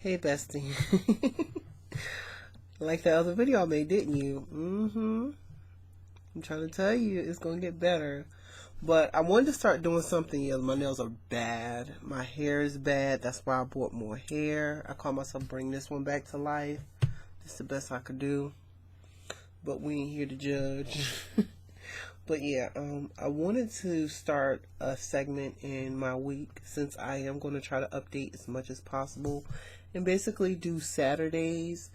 Hey, bestie. Like the other video I made, didn't you? I'm trying to tell you, it's gonna get better. But I wanted to start doing something else. My nails are bad. My hair is bad. That's why I bought more hair. I call myself bringing this one back to life. It's the best I could do. But we ain't here to judge. But yeah, I wanted to start a segment in my week since I am going to try to update as much as possible and basically do Saturdays.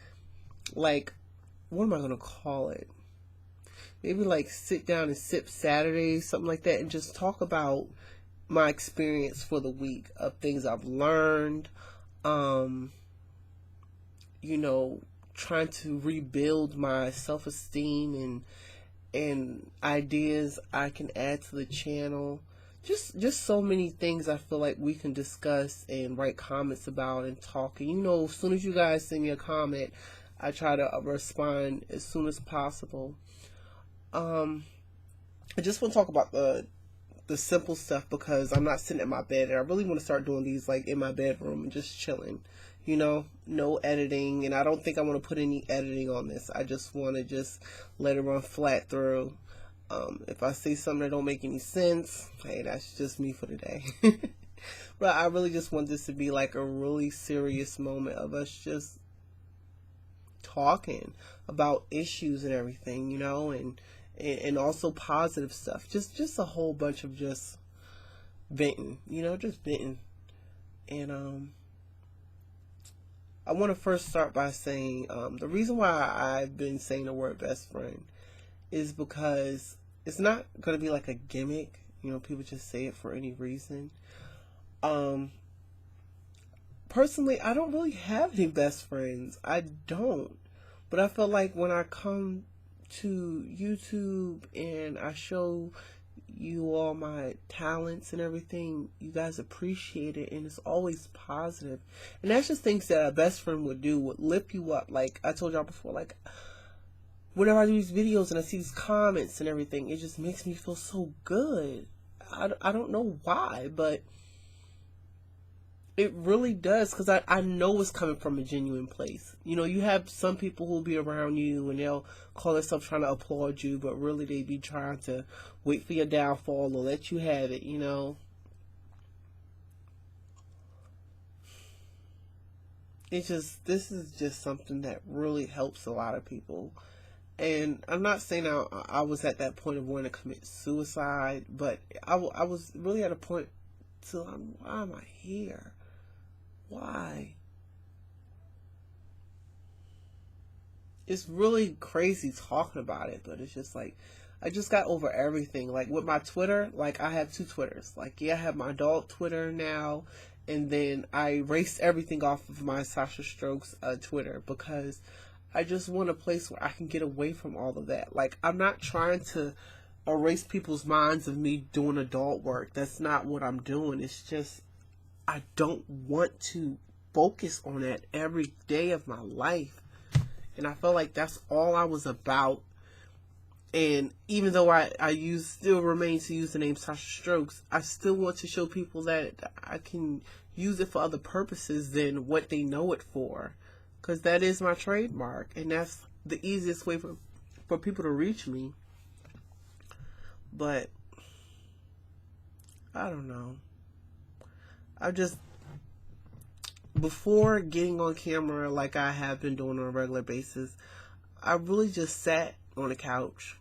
Like, what am I going to call it? Maybe like sit down and sip Saturdays, something like that, and just talk about my experience for the week of things I've learned, um, you know, trying to rebuild my self esteem and ideas I can add to the channel. Just so many things I feel like we can discuss and write comments about and talk. And as soon as you guys send me a comment, I try to respond as soon as possible. I just want to talk about the simple stuff because I'm not sitting in my bed, and I really want to start doing these like in my bedroom and just chilling. No editing, and I don't think I want to put any editing on this. I just want to just let it run flat through. If I say something that don't make any sense, hey, that's just me for the day. But I really just want this to be like a really serious moment of us just talking about issues and everything, and also positive stuff. Just a whole bunch of just venting, just venting. And I want to first start by saying the reason why I've been saying the word best friend is because it's not going to be like a gimmick. People just say it for any reason. Um, Personally, I don't really have any best friends. I don't. But I feel like when I come to YouTube and I show you all my talents and everything, you guys appreciate it, and it's always positive. And that's just things that a best friend would do, would lift you up. Like I told y'all before, like whenever I do these videos and I see these comments and everything, it just makes me feel so good. I don't know why, but it really does, because I know it's coming from a genuine place. You have some people who will be around you and they'll call themselves trying to applaud you, but really they be trying to wait for your downfall or let you have it. This is just something that really helps a lot of people. And I'm not saying I was at that point of wanting to commit suicide, but I was really at a point to, why am I here? Why? It's really crazy talking about it, but it's just like I just got over everything. Like with my Twitter, like I have two Twitters. Like I have my adult Twitter now, and then I erased everything off of my Sasha Strokes Twitter because I just want a place where I can get away from all of that. Like I'm not trying to erase people's minds of me doing adult work. That's not what I'm doing. It's just I don't want to focus on that every day of my life. And I felt like that's all I was about. And even though I still remain to use the name Sasha Strokes, I still want to show people that I can use it for other purposes than what they know it for. Because that is my trademark. And that's the easiest way for people to reach me. But I don't know. I just, before getting on camera like I have been doing on a regular basis, I really just sat on the couch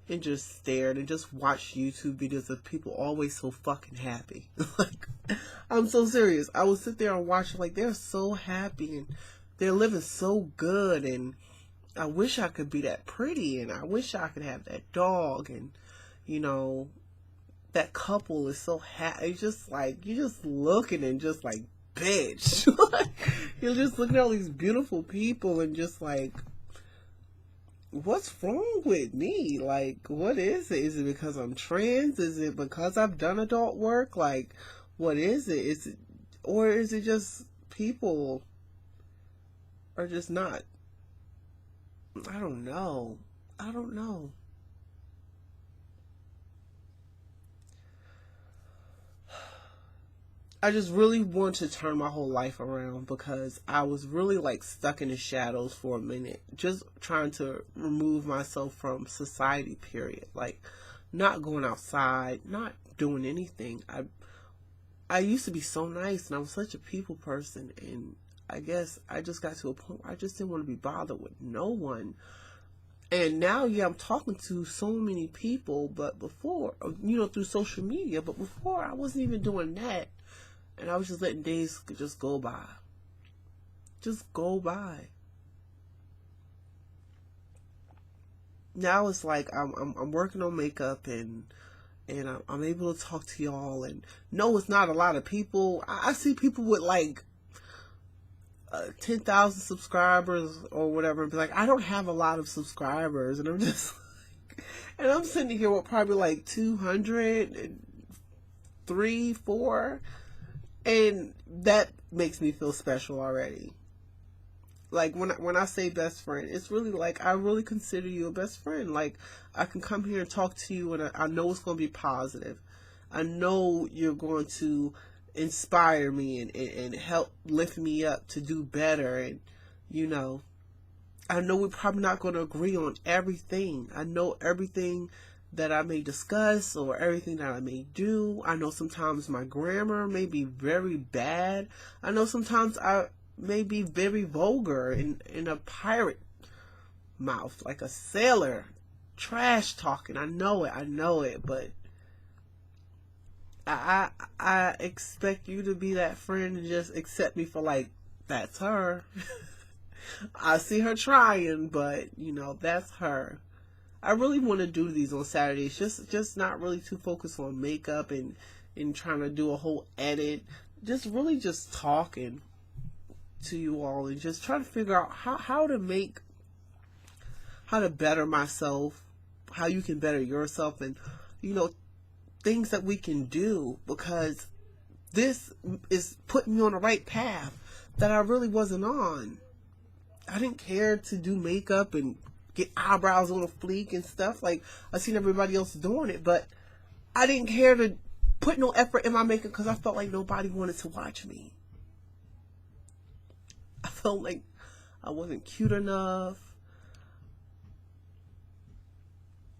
and just stared and just watched YouTube videos of people always so fucking happy. Like, I'm so serious. I would sit there and watch, like, they're so happy and they're living so good, and I wish I could be that pretty, and I wish I could have that dog, and that couple is so happy. It's just like, you're just looking and just like, bitch. You're just looking at all these beautiful people and just like, what's wrong with me? Like, what is it? Is it because I'm trans? Is it because I've done adult work? Like, what is it? Or is it just people are just not? I don't know. I don't know. I just really want to turn my whole life around because I was really like stuck in the shadows for a minute, just trying to remove myself from society, period. Like not going outside, not doing anything. I used to be so nice and I was such a people person, and I guess I just got to a point where I just didn't want to be bothered with no one. And now, yeah, I'm talking to so many people, but before, through social media, but before I wasn't even doing that. And I was just letting days just go by. Just go by. Now it's like I'm working on makeup, and I'm able to talk to y'all, and no, it's not a lot of people. I see people with like 10,000 subscribers or whatever, and be like, I don't have a lot of subscribers, and I'm just like, and I'm sitting here with probably like 200, 3, 4, and that makes me feel special already. Like when I say best friend, it's really like I really consider you a best friend. Like I can come here and talk to you, and I know it's going to be positive. I know you're going to inspire me and help lift me up to do better. And I know we're probably not going to agree on everything. I know everything that I may discuss or everything that I may do. I know sometimes my grammar may be very bad. I know sometimes I may be very vulgar in a pirate mouth, like a sailor, trash talking. I know it, but I expect you to be that friend and just accept me for like, that's her. I see her trying, but that's her. I really want to do these on Saturdays, just not really too focused on makeup and trying to do a whole edit. Just really just talking to you all and just trying to figure out how to better myself, how you can better yourself, and things that we can do, because this is putting me on the right path that I really wasn't on. I didn't care to do makeup and get eyebrows on a fleek and stuff. Like I seen everybody else doing it, but I didn't care to put no effort in my makeup because I felt like nobody wanted to watch me. I felt like I wasn't cute enough.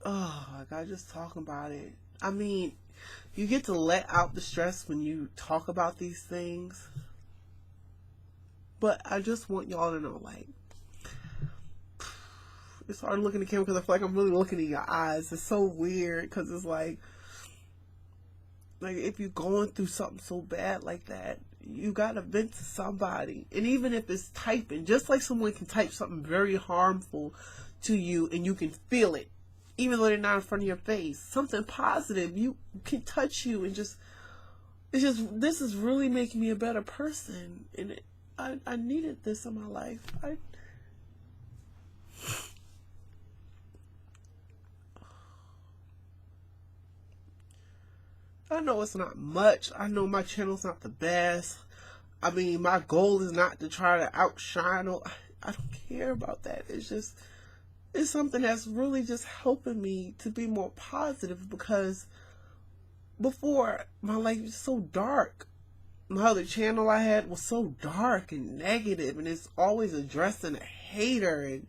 Oh, like I just talk about it. I mean, you get to let out the stress when you talk about these things. But I just want y'all to know, like, it's hard looking at the camera because I feel like I'm really looking in your eyes. It's so weird because it's like if you're going through something so bad like that, you gotta vent to somebody. And even if it's typing, just like someone can type something very harmful to you and you can feel it, even though they're not in front of your face, something positive, you can touch you and this is really making me a better person. And I needed this in my life. I know it's not much. I know my channel's not the best. I mean, my goal is not to try to outshine. I don't care about that. It's something that's really just helping me to be more positive, because before my life was so dark. My other channel I had was so dark and negative, and it's always addressing a hater and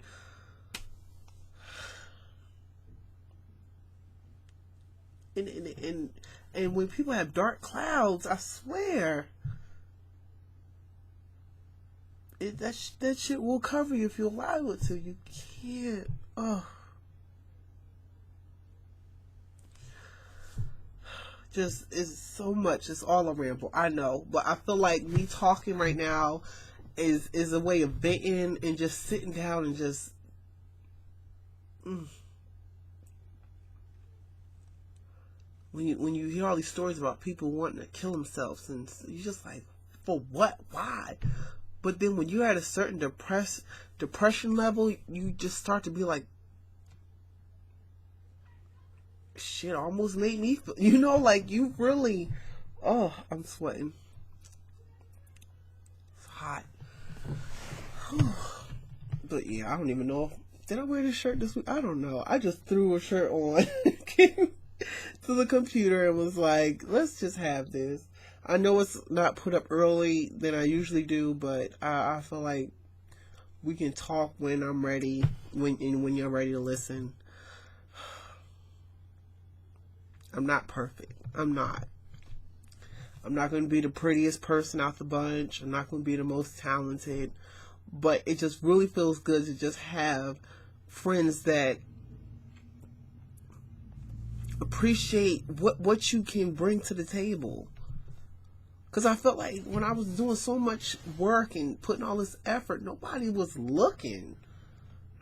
when people have dark clouds, I swear that shit will cover you if you allow it to. You can't. Oh. Just it's so much. It's all a ramble. I know, but I feel like me talking right now is a way of venting and just sitting down and just. When you hear all these stories about people wanting to kill themselves, and you're just like, for what? Why? But then when you're at a certain depression level, you just start to be like, shit almost made me feel, like you really, oh, I'm sweating. It's hot. But yeah, I don't even know. Did I wear this shirt this week? I don't know. I just threw a shirt on, came to the computer and was like, let's just have this. I know it's not put up early than I usually do, but I feel like we can talk when I'm ready, when you're ready to listen. I'm not perfect. I'm not. I'm not going to be the prettiest person out the bunch. I'm not going to be the most talented. But it just really feels good to just have friends that appreciate what you can bring to the table. Because I felt like when I was doing so much work and putting all this effort, nobody was looking.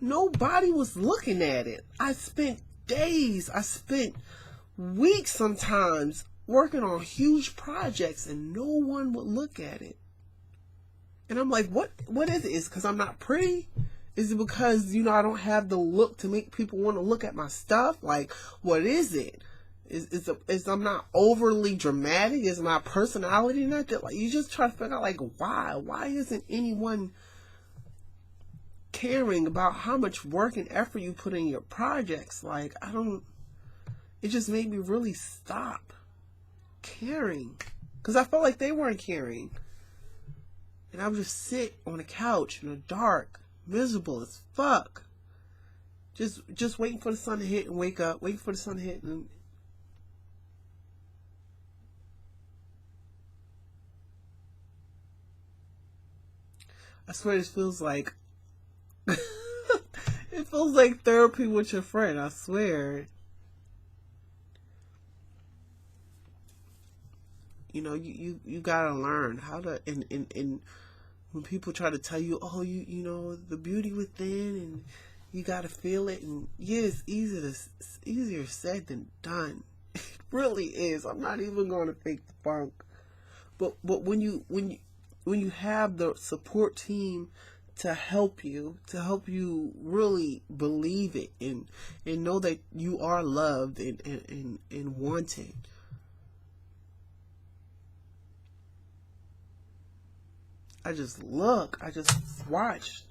Nobody was looking at it. I spent days, I spent weeks sometimes working on huge projects and no one would look at it. And I'm like, what is it? Is it because I'm not pretty? Is it because, I don't have the look to make people want to look at my stuff? Like, what is it? Is I'm not overly dramatic? Is my personality not that? Like, you just try to figure out, like, why? Why isn't anyone caring about how much work and effort you put in your projects? Like, it just made me really stop caring. Because I felt like they weren't caring. And I would just sit on the couch in the dark, miserable as fuck. Just waiting for the sun to hit and wake up. Waiting for the sun to hit and... I swear this feels like... it feels like therapy with your friend. I swear. You gotta learn how to... And when people try to tell you, oh, the beauty within, and you gotta feel it, and yeah, it's easier said than done. It really is. I'm not even gonna fake the funk. But when you have the support team to help you really believe it and know that you are loved and wanted. I just watch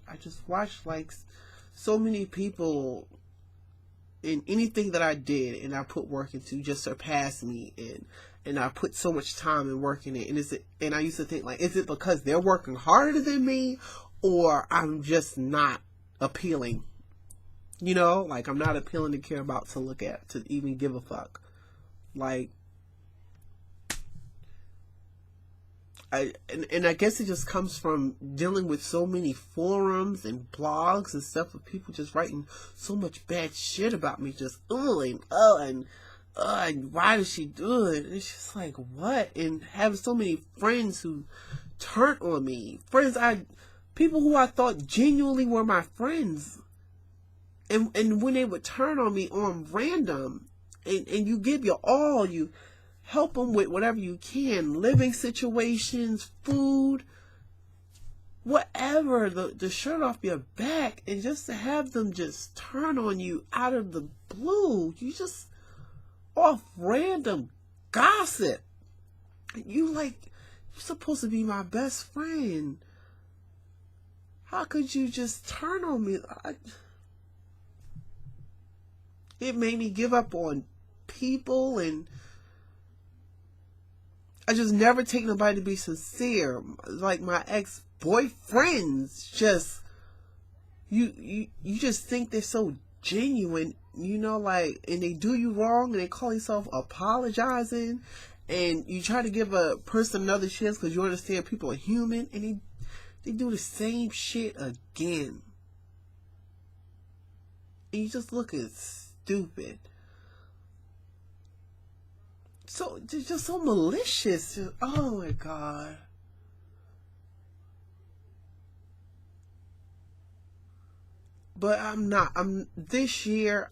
like so many people in anything that I did and I put work into just surpass me, and I put so much time and work in it, and I used to think, like, is it because they're working harder than me, or I'm just not appealing? Like, I'm not appealing to care about, to look at, to even give a fuck. Like, I guess it just comes from dealing with so many forums and blogs and stuff of people just writing so much bad shit about me, just and why does she do it? And it's just like, what? And having so many friends who turned on me, people who I thought genuinely were my friends, and when they would turn on me on random, and you give your all, you help them with whatever you can, living situations, food, whatever, the shirt off your back, and just to have them just turn on you out of the blue, you just off random gossip. You're supposed to be my best friend. How could you just turn on me? It made me give up on people, and I just never take nobody to be sincere. Like my ex-boyfriends, just you just think they're so genuine, and they do you wrong and they call themselves apologizing, and you try to give a person another chance because you understand people are human, and they do the same shit again. And you just look stupid. So, just so malicious. Oh my God. But this year,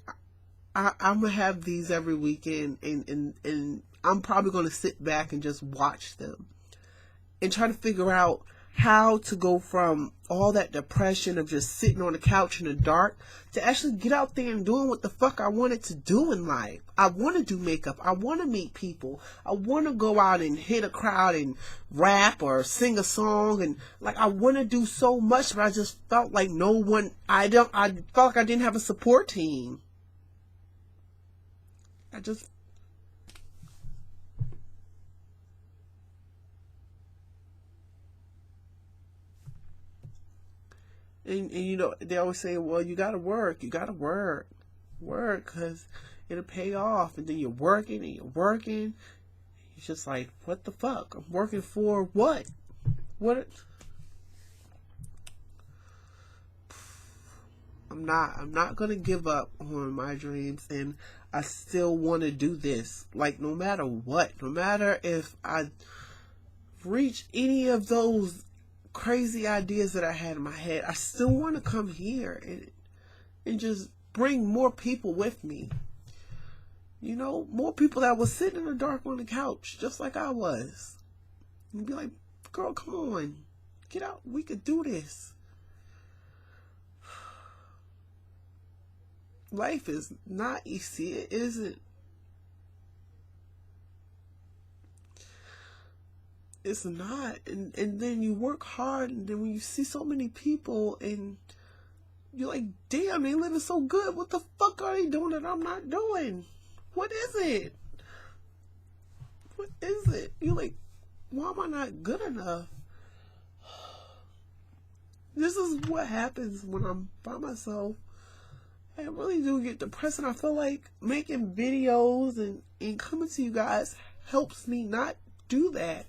I'm gonna have these every weekend, and I'm probably gonna sit back and just watch them and try to figure out how to go from all that depression of just sitting on the couch in the dark to actually get out there and doing what the fuck I wanted to do in life. I want to do makeup. I want to meet people. I want to go out and hit a crowd and rap or sing a song, and I want to do so much, but I just felt like I felt like I didn't have a support team. And you know, they always say, well, you gotta work, because it'll pay off. And then you're working and you're working. It's just like, what the fuck? I'm working for what? What? I'm not gonna give up on my dreams, and I still want to do this. Like, no matter what, no matter if I reach any of those crazy ideas that I had in my head, I still want to come here and just bring more people with me. You know, more people that was sitting in the dark on the couch, just like I was. And be like, girl, come on, get out. We could do this. Life is not easy. It isn't. It's not. And then you work hard, and then when you see so many people, and you're like, damn, they living so good. What the fuck are they doing that I'm not doing? What is it? What is it? You're like, why am I not good enough? This is what happens when I'm by myself. I really do get depressed, and I feel like making videos and coming to you guys helps me not do that.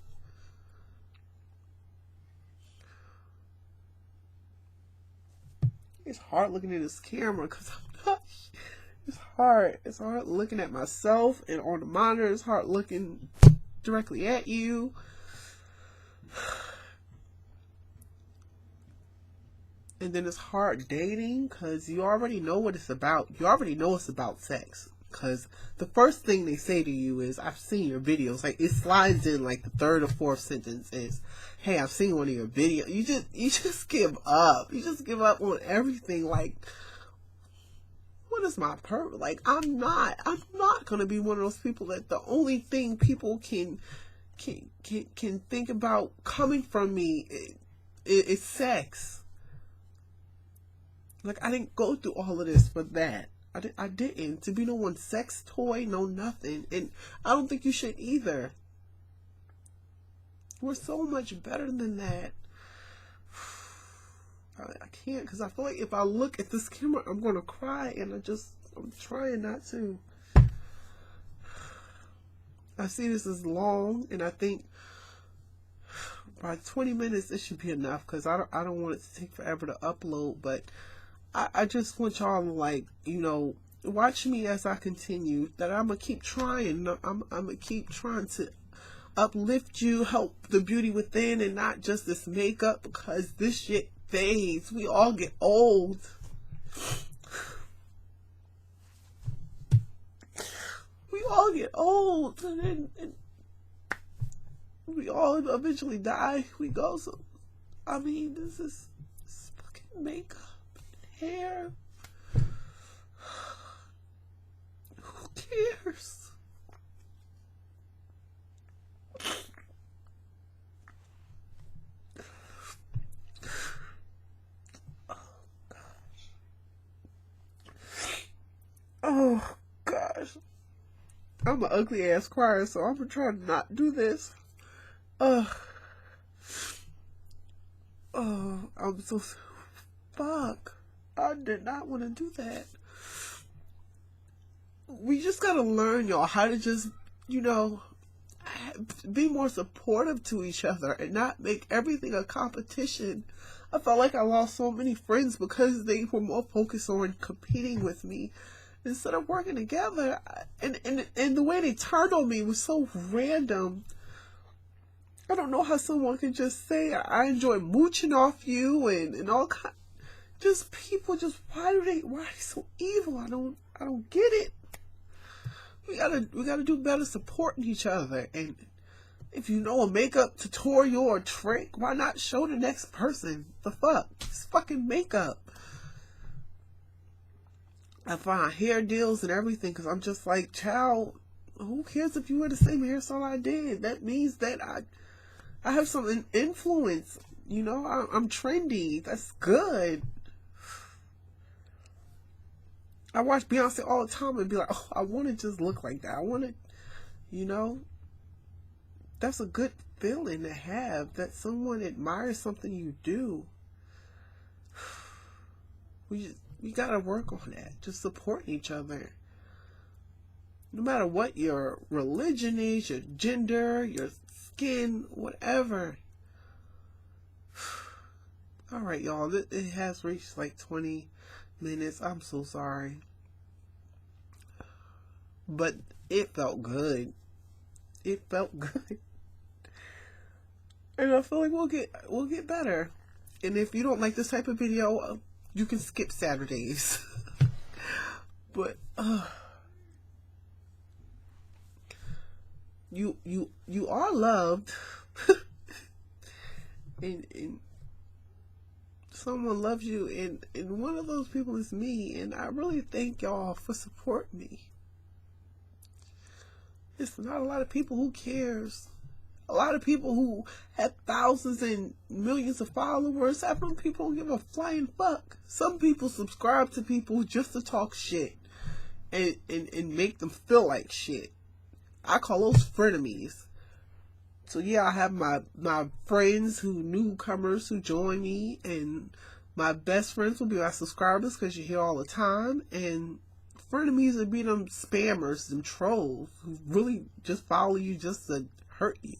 It's hard looking at this camera because I'm not. It's hard. It's hard looking at myself and on the monitor. It's hard looking directly at you. And then it's hard dating because you already know what it's about. You already know it's about sex. Because the first thing they say to you is, I've seen your videos. Like, it slides in like the third or fourth sentence is, hey, I've seen one of your videos. You just give up. You just give up on everything. Like, what is my purpose? Like, I'm not going to be one of those people that the only thing people can think about coming from me is sex. Like, I didn't go through all of this for that. I didn't. To be no one's sex toy, no nothing. And I don't think you should either. We're so much better than that. I can't, because I feel like if I look at this camera, I'm going to cry, and I'm trying not to. I see this is long, and I think by 20 minutes it should be enough, because I don't want it to take forever to upload, but I just want y'all to, like, you know, watch me as I continue, that I'm going to keep trying. I'm going to keep trying to uplift you, help the beauty within, and not just this makeup, because this shit fades. We all get old. We all get old, and we all eventually die. We go, so, I mean, this is fucking makeup. Hair. Who cares? Oh gosh. I'm an ugly ass crier, so I'm gonna try to not do this. Oh, I'm so fuck. I did not want to do that. We just gotta learn, y'all, how to just, you know, be more supportive to each other and not make everything a competition. I felt like I lost so many friends because they were more focused on competing with me instead of working together. And the way they turned on me was so random. I don't know how someone can just say, I enjoy mooching off you and all kind. Just people, just why are they so evil? I don't get it. We gotta do better supporting each other. And if you know a makeup tutorial or trick, why not show the next person? The fuck? It's fucking makeup. I find hair deals and everything because I'm just like, child, who cares if you wear the same hairstyle I did? That means that I have some influence. You know, I'm trendy. That's good. I watch Beyonce all the time and be like, oh, I want to just look like that. I want to, you know, that's a good feeling to have, that someone admires something you do. We gotta work on that. Just supporting each other. No matter what your religion is, your gender, your skin, whatever. Alright, y'all. It has reached like 20 minutes. I'm so sorry. But it felt good. It felt good. And I feel like we'll get better. And if you don't like this type of video, you can skip Saturdays. But you are loved. and someone loves you, and one of those people is me, and I really thank y'all for supporting me. It's not a lot of people who cares. A lot of people who have thousands and millions of followers, some people don't give a flying fuck. Some people subscribe to people just to talk shit and make them feel like shit. I call those frenemies. So yeah, I have my friends who newcomers who join me, and my best friends will be my subscribers because you're here all the time, and frenemies would be them spammers, them trolls who really just follow you just to hurt you.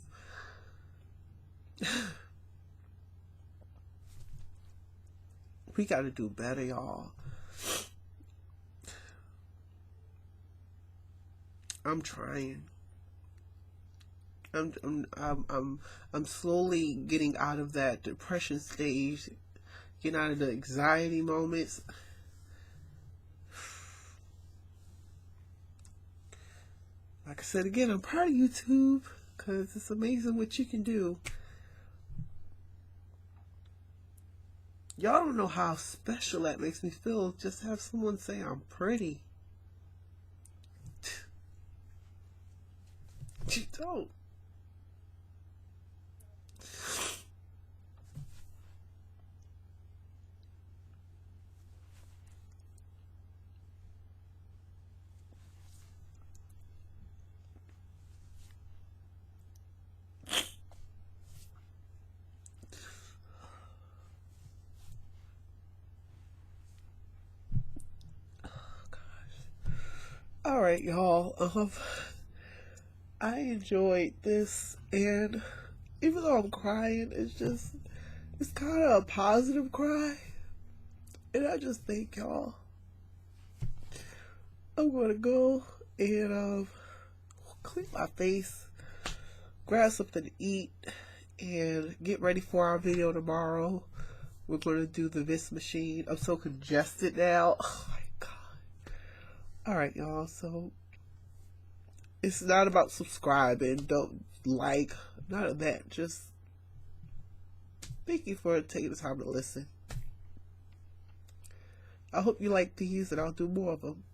We gotta do better, y'all. I'm trying. I'm slowly getting out of that depression stage, getting out of the anxiety moments. Like I said again, I'm proud of YouTube because it's amazing what you can do. Y'all don't know how special that makes me feel just to have someone say I'm pretty. You don't. Alright, y'all. I enjoyed this, and even though I'm crying, it's kind of a positive cry. And I just thank y'all. I'm gonna go and clean my face, grab something to eat, and get ready for our video tomorrow. We're gonna do the Vis machine. I'm so congested now. Oh my god. Alright, y'all, so it's not about subscribing, don't like, none of that. Just thank you for taking the time to listen. I hope you like these, and I'll do more of them.